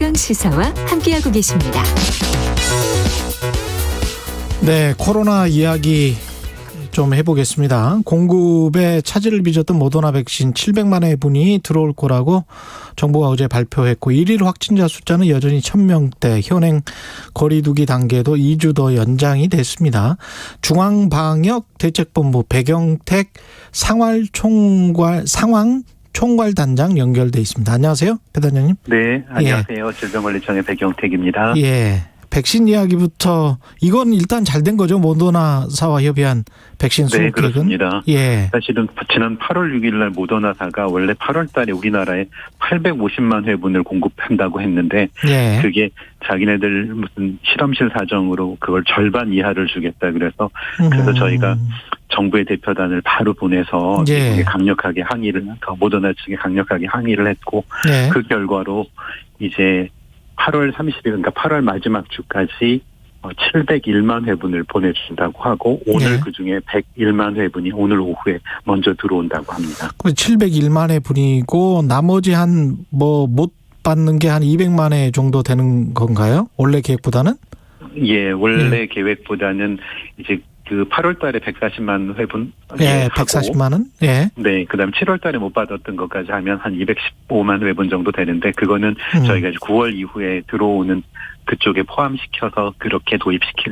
시사와 함께하고 계십니다. 네, 코로나 이야기 좀 해보겠습니다. 공급에 차질을 빚었던 모더나 백신 700만 회분이 들어올 거라고 정부가 어제 발표했고, 일일 확진자 숫자는 여전히 1000명대, 현행 거리두기 단계도 2주 더 연장이 됐습니다. 중앙방역대책본부 배경택 상황총괄단장 연결돼 있습니다. 안녕하세요, 배 단장님. 네, 안녕하세요. 질병관리청의 배경택입니다. 예. 백신 이야기부터, 이건 일단 잘 된 거죠? 모더나사와 협의한 백신 수급 네, 그렇습니다. 예. 사실은 지난 8월 6일 날 모더나사가 원래 8월 달에 우리나라에 850만 회분을 공급한다고 했는데, 예. 그게 자기네들 무슨 실험실 사정으로 그걸 절반 이하를 주겠다 그래서 저희가 정부의 대표단을 바로 보내서 예. 강력하게 항의를, 모더나 측에 강력하게 항의를 했고, 예. 그 결과로 이제 8월 30일, 그러니까 8월 마지막 주까지 701만 회분을 보내준다고 하고, 오늘 네. 그중에 101만 회분이 오늘 오후에 먼저 들어온다고 합니다. 701만 회분이고 나머지 못 받는 게 한 200만 회 정도 되는 건가요? 원래 계획보다는? 예, 원래 계획보다는 이제 그 8월 달에 140만 회분. 예, 140만 원? 예. 네, 그 다음 7월 달에 못 받았던 것까지 하면 한 215만 회분 정도 되는데, 그거는 저희가 이제 9월 이후에 들어오는 그쪽에 포함시켜서 그렇게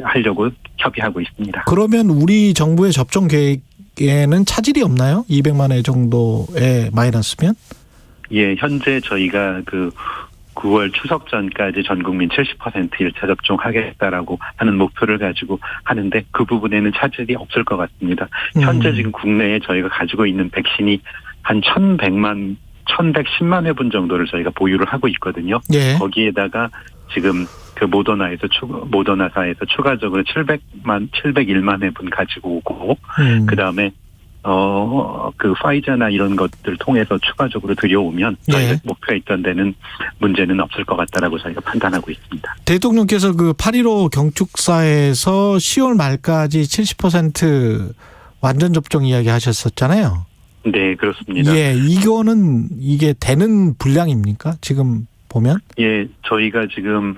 하려고 협의하고 있습니다. 그러면 우리 정부의 접종 계획에는 차질이 없나요? 200만 회 정도의 마이너스면? 예, 현재 저희가 그 9월 추석 전까지 전 국민 70% 1차 접종하겠다라고 하는 목표를 가지고 하는데, 그 부분에는 차질이 없을 것 같습니다. 현재 지금 국내에 저희가 가지고 있는 백신이 한 1110만 회분 정도를 저희가 보유를 하고 있거든요. 예. 거기에다가 지금 그 모더나사에서 추가적으로 701만 회분 가지고 오고, 그 다음에 그 파이자나 이런 것들 통해서 추가적으로 들여오면 저희가 목표에 있던 데는 문제는 없을 것 같다라고 저희가 판단하고 있습니다. 대통령께서 그 8.15 경축사에서 10월 말까지 70% 완전 접종 이야기 하셨었잖아요. 네, 그렇습니다. 예, 이게 되는 분량입니까? 지금 보면? 예, 저희가 지금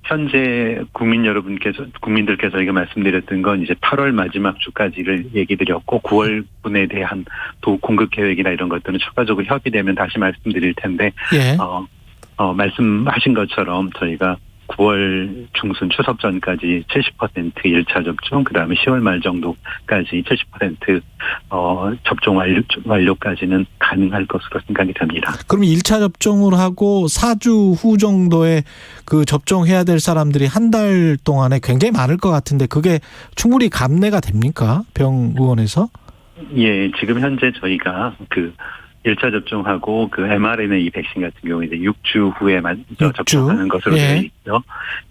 현재 국민들께서 저희가 말씀드렸던 건 이제 8월 마지막 주까지를 얘기 드렸고, 9월 분에 대한 공급 계획이나 이런 것들은 추가적으로 협의되면 다시 말씀드릴 텐데, 예. 말씀하신 것처럼 저희가 9월 중순 추석 전까지 70% 1차 접종, 그 다음에 10월 말 정도까지 70% 접종 완료까지는 가능할 것으로 생각이 됩니다. 그럼 1차 접종을 하고 4주 후 정도에 그 접종해야 될 사람들이 한 달 동안에 굉장히 많을 것 같은데, 그게 충분히 감내가 됩니까? 병의원에서? 예, 지금 현재 저희가 그 1차 접종하고 그 mRNA 백신 같은 경우에 이제 6주 후에 먼저 접종하는 것으로 되어 있죠.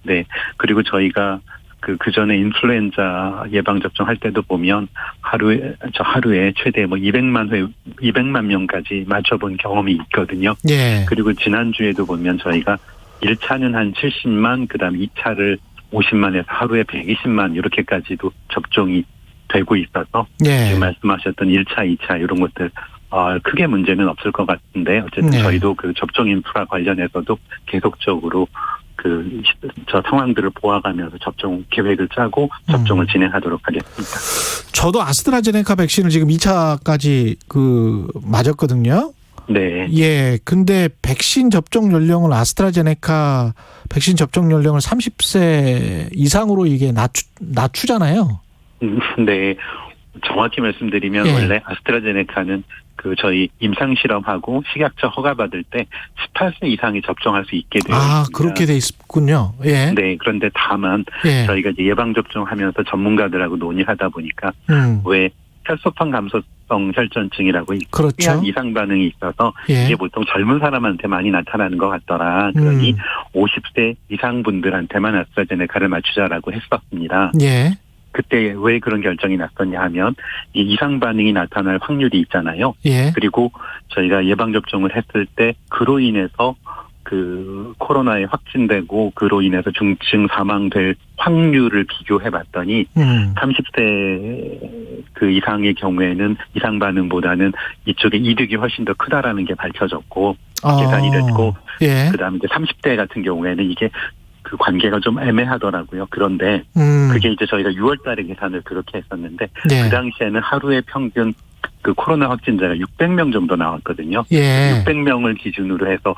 네. 그리고 저희가 그 전에 인플루엔자 예방 접종할 때도 보면 하루에 최대 200만 명까지 맞춰본 경험이 있거든요. 예. 그리고 지난주에도 보면 저희가 1차는 한 70만, 그다음 2차를 50만에서 하루에 120만 이렇게까지도 접종이 되고 있어서, 예. 지금 말씀하셨던 1차, 2차 이런 것들 크게 문제는 없을 것 같은데, 어쨌든 저희도 그 접종 인프라 관련해서도 계속적으로 저 상황들을 보아가면서 접종 계획을 짜고 접종을 진행하도록 하겠습니다. 저도 아스트라제네카 백신을 지금 2차까지 맞았거든요. 네. 예. 근데 백신 접종 연령을, 아스트라제네카 백신 접종 연령을 30세 이상으로 이게 낮추잖아요. 네. 정확히 말씀드리면 원래 아스트라제네카는 저희 임상실험하고 식약처 허가받을 때 18세 이상이 접종할 수 있게 되어 있습니다. 그렇게 돼 있군요. 예. 네. 그런데 다만 저희가 이제 예방접종하면서 전문가들하고 논의하다 보니까 왜 혈소판 감소성 혈전증이라고 그렇죠. 이상 반응이 있어서 이게 보통 젊은 사람한테 많이 나타나는 것 같더라. 그러니 50세 이상 분들한테만 아스트라제네카를 맞추자라고 했었습니다. 예. 그때 왜 그런 결정이 났었냐 하면 이 이상 반응이 나타날 확률이 있잖아요. 예. 그리고 저희가 예방 접종을 했을 때 그로 인해서 그 코로나에 확진되고 그로 인해서 중증 사망될 확률을 비교해 봤더니 30대 그 이상의 경우에는 이상 반응보다는 이쪽에 이득이 훨씬 더 크다라는 게 밝혀졌고 계산이 됐고 예. 그다음에 이제 30대 같은 경우에는 이게 그 관계가 좀 애매하더라고요. 그런데 그게 이제 저희가 6월 달에 계산을 그렇게 했었는데 예. 그 당시에는 하루에 평균 그 코로나 확진자가 600명 정도 나왔거든요. 예. 600명을 기준으로 해서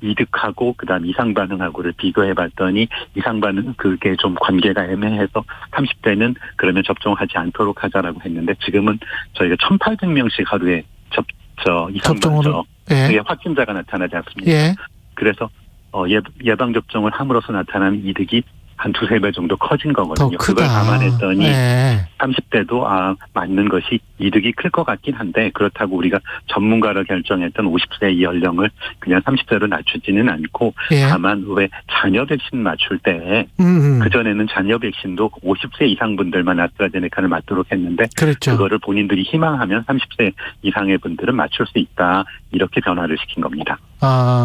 이득하고 그다음 이상 반응하고를 비교해 봤더니 이상 반응 그게 좀 관계가 애매해서 30대는 그러면 접종하지 않도록 하자라고 했는데 지금은 저희가 1,800명씩 하루에 이상 반응 그게 확진자가 나타나지 않습니까? 예. 그래서 예방 접종을 함으로써 나타나는 이득이 한 2-3배 정도 커진 거거든요. 그걸 감안했더니 30대도 맞는 것이 이득이 클 것 같긴 한데 그렇다고 우리가 전문가로 결정했던 50세 연령을 그냥 30세로 낮추지는 않고 다만 왜 자녀 백신 맞출 때 그전에는 자녀 백신도 50세 이상 분들만 아스트라제네카를 맞도록 했는데 그렇죠. 그거를 본인들이 희망하면 30세 이상의 분들은 맞출 수 있다. 이렇게 변화를 시킨 겁니다.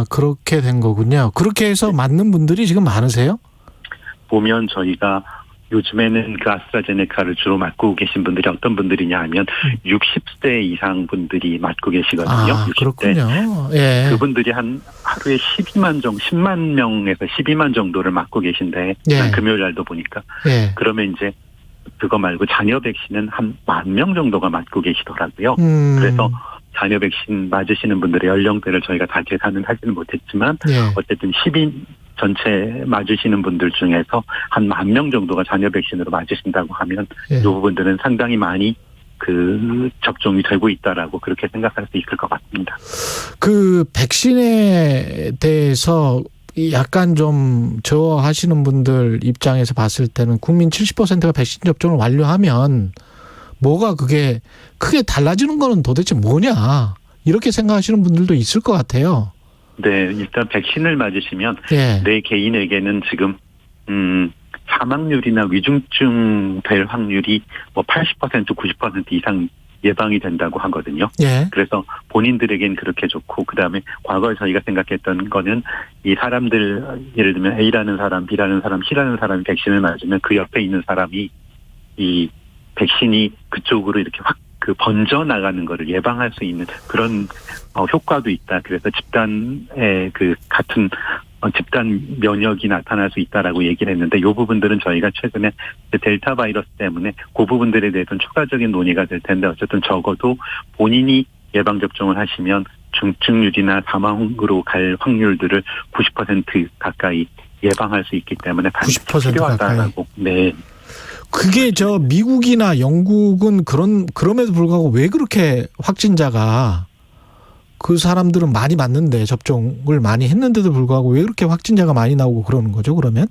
그렇게 된 거군요. 그렇게 해서 맞는 분들이 지금 많으세요? 보면 저희가 요즘에는 그 아스트라제네카를 주로 맞고 계신 분들이 어떤 분들이냐 하면 60세 이상 분들이 맞고 계시거든요. 60대. 그렇군요. 예. 그분들이 한 하루에 10만 명에서 12만 정도를 맞고 계신데 금요일 날도 보니까 그러면 이제 그거 말고 자녀 백신은 한 10,000명 정도가 맞고 계시더라고요. 그래서 자녀 백신 맞으시는 분들의 연령대를 저희가 다 계산은 하지는 못했지만 어쨌든 전체 맞으시는 분들 중에서 한 10,000명 정도가 자녀 백신으로 맞으신다고 하면 이 부분들은 상당히 많이 그 접종이 되고 있다라고 그렇게 생각할 수 있을 것 같습니다. 그 백신에 대해서 약간 좀 저하시는 분들 입장에서 봤을 때는 국민 70%가 백신 접종을 완료하면 뭐가 그게 크게 달라지는 거는 도대체 뭐냐 이렇게 생각하시는 분들도 있을 것 같아요. 네, 일단 백신을 맞으시면 내 개인에게는 지금 사망률이나 위중증 될 확률이 뭐 80%, 90% 이상 예방이 된다고 하거든요. 그래서 본인들에겐 그렇게 좋고 그다음에 과거에 저희가 생각했던 거는 이 사람들 예를 들면 A라는 사람, B라는 사람, C라는 사람이 백신을 맞으면 그 옆에 있는 사람이 이 백신이 그쪽으로 이렇게 확 번져 나가는 거를 예방할 수 있는 그런 효과도 있다. 그래서 집단의 그 같은 집단 면역이 나타날 수 있다라고 얘기를 했는데 이 부분들은 저희가 최근에 델타 바이러스 때문에 그 부분들에 대해서는 추가적인 논의가 될 텐데 어쨌든 적어도 본인이 예방 접종을 하시면 중증률이나 사망으로 갈 확률들을 90% 가까이 예방할 수 있기 때문에 반드시 필요하다라고. 네. 그게 미국이나 영국은 그럼에도 불구하고 왜 그렇게 확진자가 그 사람들은 많이 맞는데 접종을 많이 했는데도 불구하고 왜 그렇게 확진자가 많이 나오고 그러는 거죠, 그러면?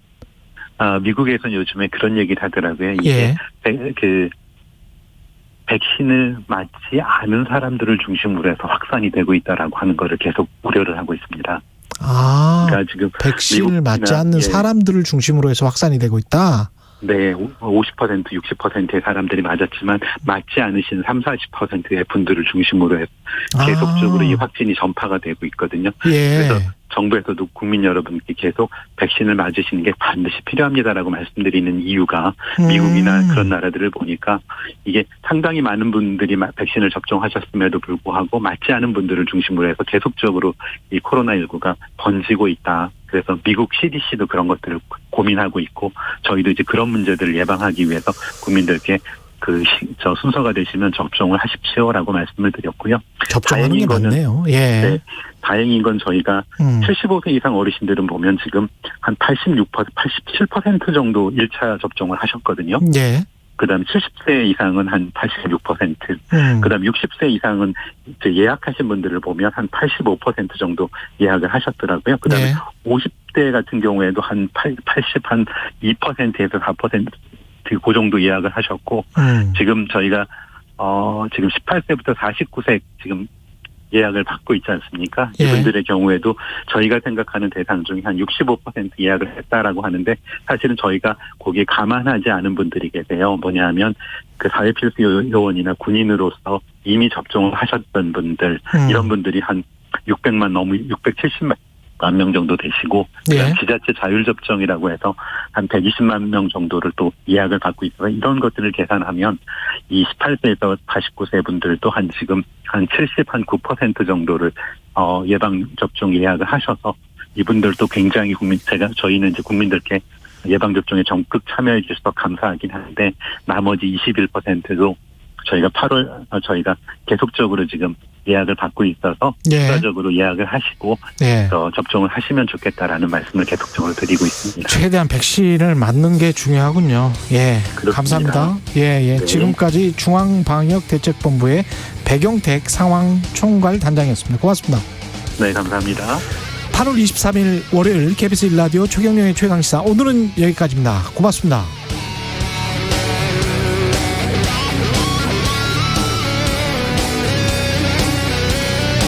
미국에서는 요즘에 그런 얘기를 하더라고요. 이게 그 백신을 맞지 않은 사람들을 중심으로 해서 확산이 되고 있다라고 하는 거를 계속 우려를 하고 있습니다. 그러니까 지금 백신을 맞지 않는 사람들을 중심으로 해서 확산이 되고 있다? 네, 50%, 60%의 사람들이 맞았지만 맞지 않으신 30-40%의 분들을 중심으로 해서 계속적으로 이 확진이 전파가 되고 있거든요. 그래서 정부에서도 국민 여러분께 계속 백신을 맞으시는 게 반드시 필요합니다라고 말씀드리는 이유가 미국이나 그런 나라들을 보니까 이게 상당히 많은 분들이 백신을 접종하셨음에도 불구하고 맞지 않은 분들을 중심으로 해서 계속적으로 이 코로나19가 번지고 있다. 그래서 미국 CDC도 그런 것들을 고민하고 있고 저희도 이제 그런 문제들을 예방하기 위해서 국민들께 순서가 되시면 접종을 하십시오라고 말씀을 드렸고요. 접종하는 게 맞네요. 네, 다행인 건 저희가 75세 이상 어르신들은 보면 지금 한 86%, 87% 정도 1차 접종을 하셨거든요. 그다음 70세 이상은 한 86%, 그다음 60세 이상은 이제 예약하신 분들을 보면 한 85% 정도 예약을 하셨더라고요. 그다음에 50대 같은 경우에도 한 2%에서 4% 그 정도 예약을 하셨고 지금 저희가 지금 18세부터 49세 지금 예약을 받고 있지 않습니까? 이분들의 경우에도 저희가 생각하는 대상 중에 한 65% 예약을 했다라고 하는데 사실은 저희가 거기에 감안하지 않은 분들이 계세요. 뭐냐면 그 사회필수 요원이나 군인으로서 이미 접종을 하셨던 분들 이런 분들이 한 670만 만 명 정도 되시고 예. 지자체 자율접종이라고 해서 한 120만 명 정도를 또 예약을 받고 있어서 이런 것들을 계산하면 이 18세에서 89세 분들도 지금 한 9% 정도를 예방접종 예약을 하셔서 이분들도 굉장히 저희는 이제 국민들께 예방접종에 적극 참여해 주셔서 감사하긴 하는데 나머지 21%도 저희가 계속적으로 지금 예약을 받고 있어서 추가적으로 예약을 하시고 접종을 하시면 좋겠다라는 말씀을 계속적으로 드리고 있습니다. 최대한 백신을 맞는 게 중요하군요. 예, 그렇습니다. 감사합니다. 예. 네. 지금까지 중앙방역대책본부의 백용택 상황총괄 단장이었습니다. 고맙습니다. 네, 감사합니다. 8월 23일 월요일 KBS 1라디오 최경영의 최강시사 오늘은 여기까지입니다. 고맙습니다.